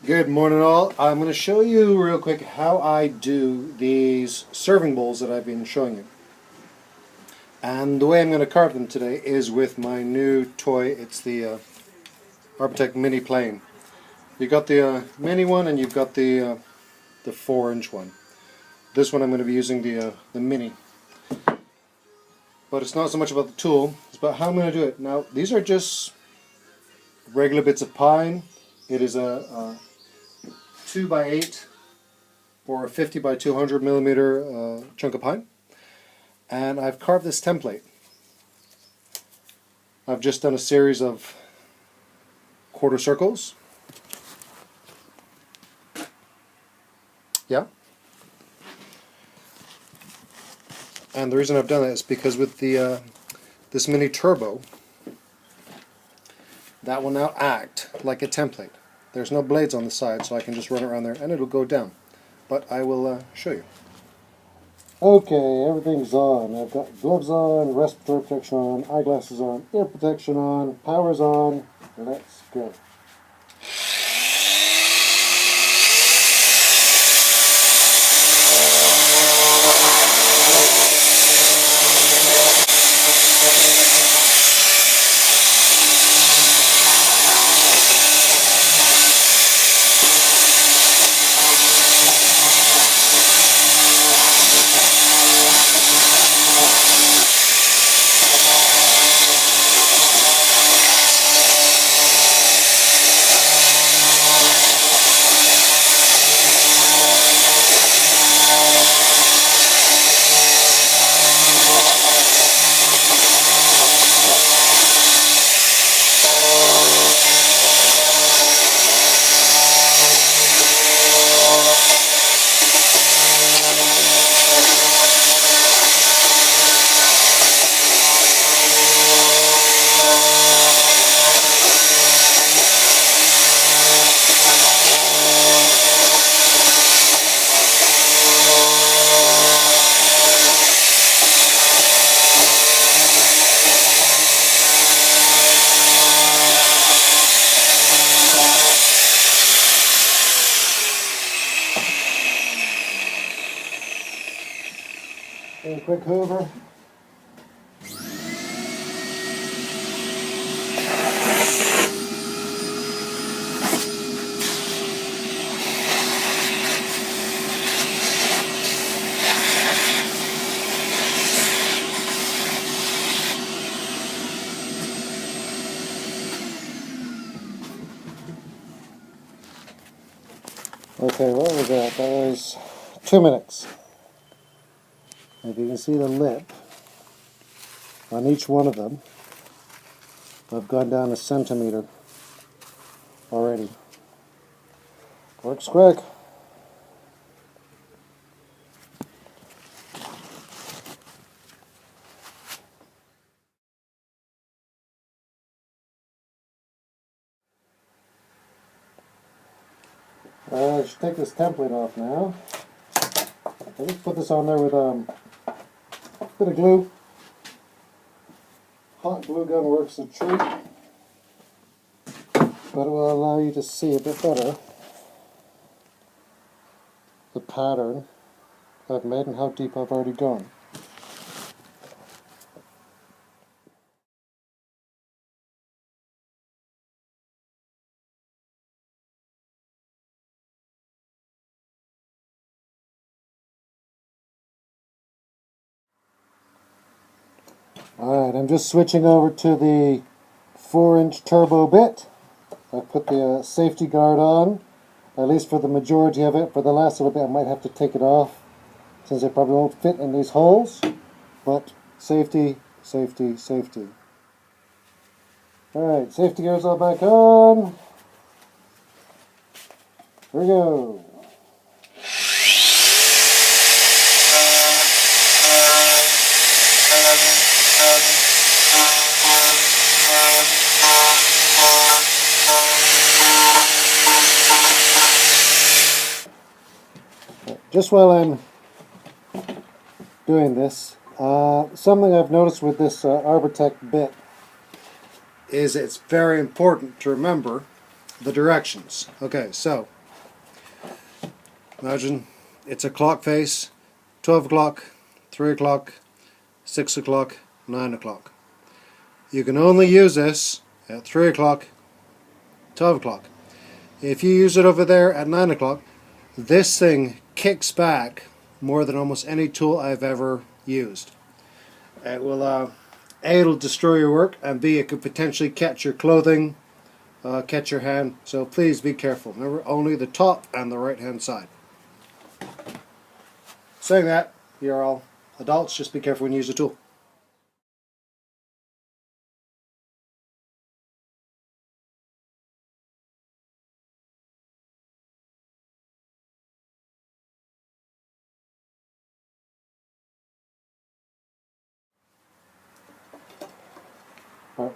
Good morning all. I'm going to show you real quick how I do these serving bowls that I've been showing you. And the way I'm going to carve them today is with my new toy. It's the ArborTech Mini Plane. You've got the mini one and you've got the 4-inch one. This one I'm going to be using the mini. But it's not so much about the tool, it's about how I'm going to do it. Now these are just regular bits of pine. It is a 2x8 or a 50 by 200 millimeter chunk of pine, and I've carved this template. I've just done a series of quarter circles. Yeah. And the reason I've done that is because with the this mini turbo, that will now act like a template. There's no blades on the side, so I can just run it around there and it'll go down. But I will show you. Okay, everything's on. I've got gloves on, respiratory protection on, eyeglasses on, ear protection on, power's on. Let's go. A quick hoover. Okay, what was that? That was 2 minutes. If you can see the lip on each one of them, I've gone down a centimeter already. Works quick. I should take this template off now. I'll just put this on there with a bit of glue. Hot glue gun works a treat, but it will allow you to see a bit better the pattern I've made and how deep I've already gone. Alright, I'm just switching over to the 4-inch turbo bit. I've put the safety guard on, at least for the majority of it. For the last little bit I might have to take it off, since it probably won't fit in these holes. But safety, safety, safety. Alright, safety gear's all back on. Here we go. Just while I'm doing this, something I've noticed with this ArborTech bit is it's very important to remember the directions. Okay, so imagine it's a clock face, 12 o'clock, 3 o'clock, 6 o'clock, 9 o'clock. You can only use this at 3 o'clock, 12 o'clock. If you use it over there at 9 o'clock, this thing kicks back more than almost any tool I've ever used. It will, A, it'll destroy your work, and B, it could potentially catch your clothing, catch your hand. So please be careful. Remember, only the top and the right hand side. Saying that, you're all adults, just be careful when you use the tool.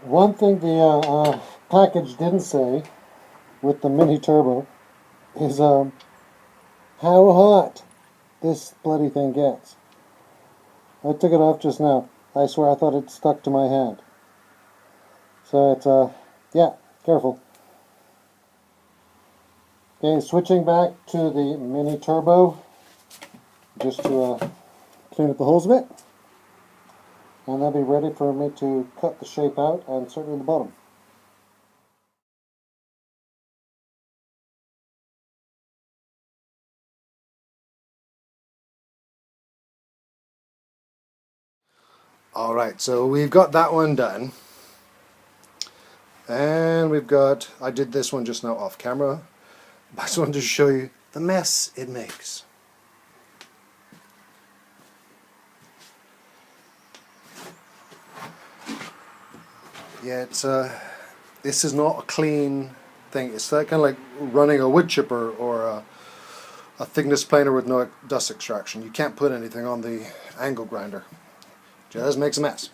One thing the package didn't say with the mini turbo is how hot this bloody thing gets. I took it off just now. I swear I thought it stuck to my hand. So it's yeah, careful. Okay, switching back to the mini turbo just to clean up the holes a bit. And that'll be ready for me to cut the shape out and certainly the bottom. Alright, so we've got that one done. And we've got, I did this one just now off camera. I just wanted to show you the mess it makes. Yeah, it's this is not a clean thing. It's that kind of like running a wood chipper or a thickness planer with no dust extraction. You can't put anything on the angle grinder. Just makes a mess.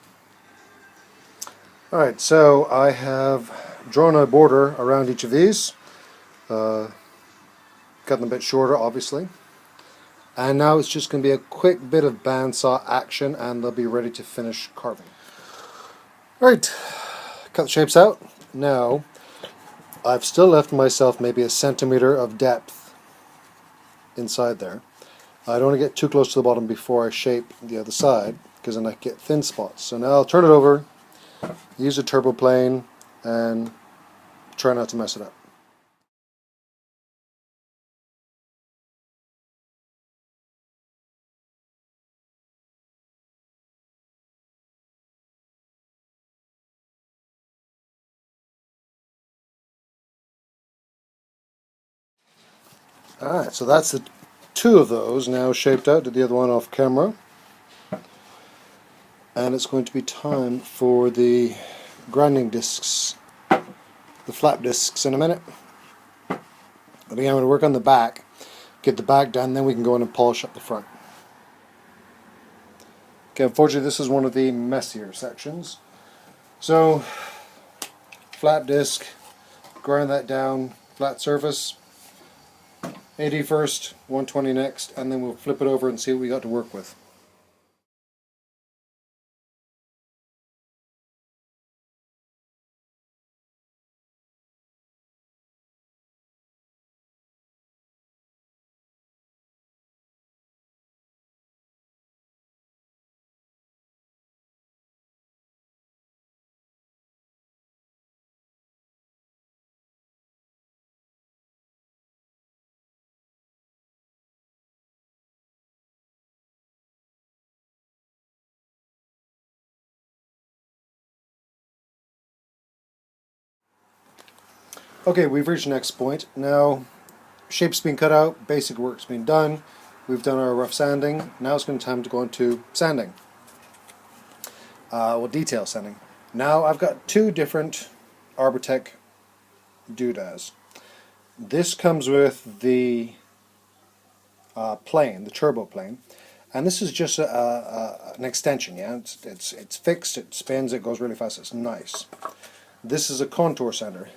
Alright, so I have drawn a border around each of these. Cut them a bit shorter, obviously. And now it's just going to be a quick bit of bandsaw action and they'll be ready to finish carving. Right, cut the shapes out. Now, I've still left myself maybe a centimeter of depth inside there. I don't want to get too close to the bottom before I shape the other side, because then I get thin spots. So now I'll turn it over, use a turbo plane, and try not to mess it up. Alright, so that's the two of those now shaped out. Did the other one off camera. And it's going to be time for the grinding discs, the flap discs in a minute. But again, I'm going to work on the back, get the back done, then we can go in and polish up the front. Okay, unfortunately this is one of the messier sections. So, flat disc, grind that down, flat surface, 80 first, 120 next, and then we'll flip it over and see what we got to work with. Okay, we've reached the next point. Now, shape's been cut out, basic work's been done, we've done our rough sanding. Now it's going to time to go into sanding. Well, detail sanding. Now I've got two different ArborTech doodads. This comes with the plane, the turbo plane, and this is just an extension. Yeah, it's fixed, it spins, it goes really fast. It's nice. This is a contour sander.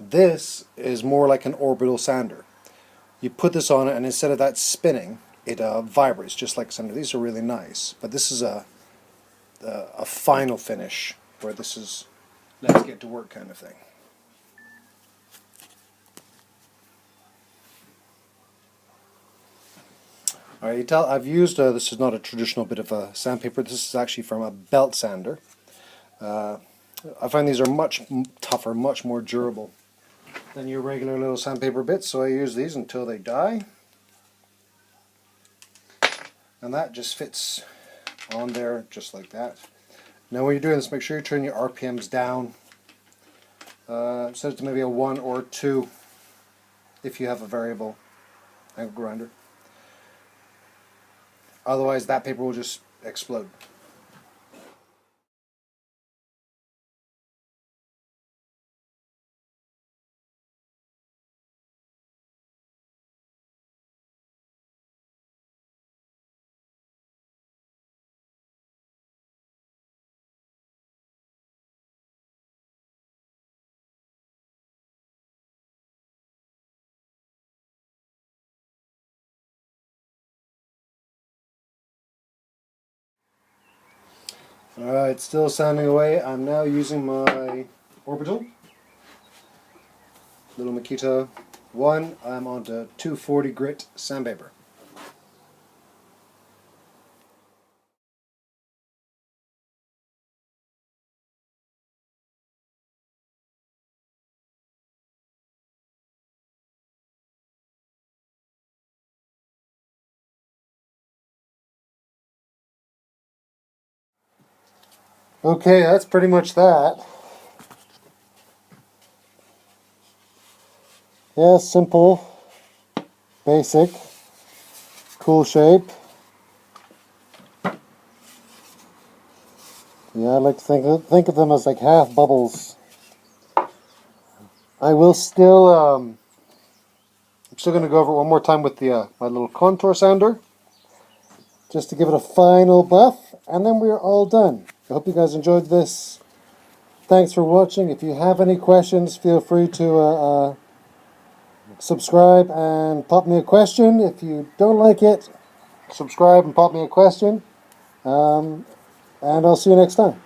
This is more like an orbital sander. You put this on it, and instead of that spinning, it vibrates just like a sander. These are really nice, but this is a final finish where this is let's get to work kind of thing. Alright, you tell I've used, this is not a traditional bit of sandpaper, this is actually from a belt sander. I find these are much tougher, much more durable than your regular little sandpaper bits, so I use these until they die. And that just fits on there just like that. Now when you're doing this, make sure you turn your RPMs down. Set it to maybe a 1 or 2 if you have a variable angle grinder. Otherwise that paper will just explode. Alright, still sanding away. I'm now using my orbital, little Makita 1. I'm onto 240 grit sandpaper. Okay, that's pretty much that. Yeah, simple, basic, cool shape. Yeah, I like to think of them as like half bubbles. I will still, I'm still going to go over it one more time with the my little contour sander, just to give it a final buff, and then we're all done. I hope you guys enjoyed this. Thanks for watching. If you have any questions, feel free to subscribe and pop me a question. If you don't like it, subscribe and pop me a question. And I'll see you next time.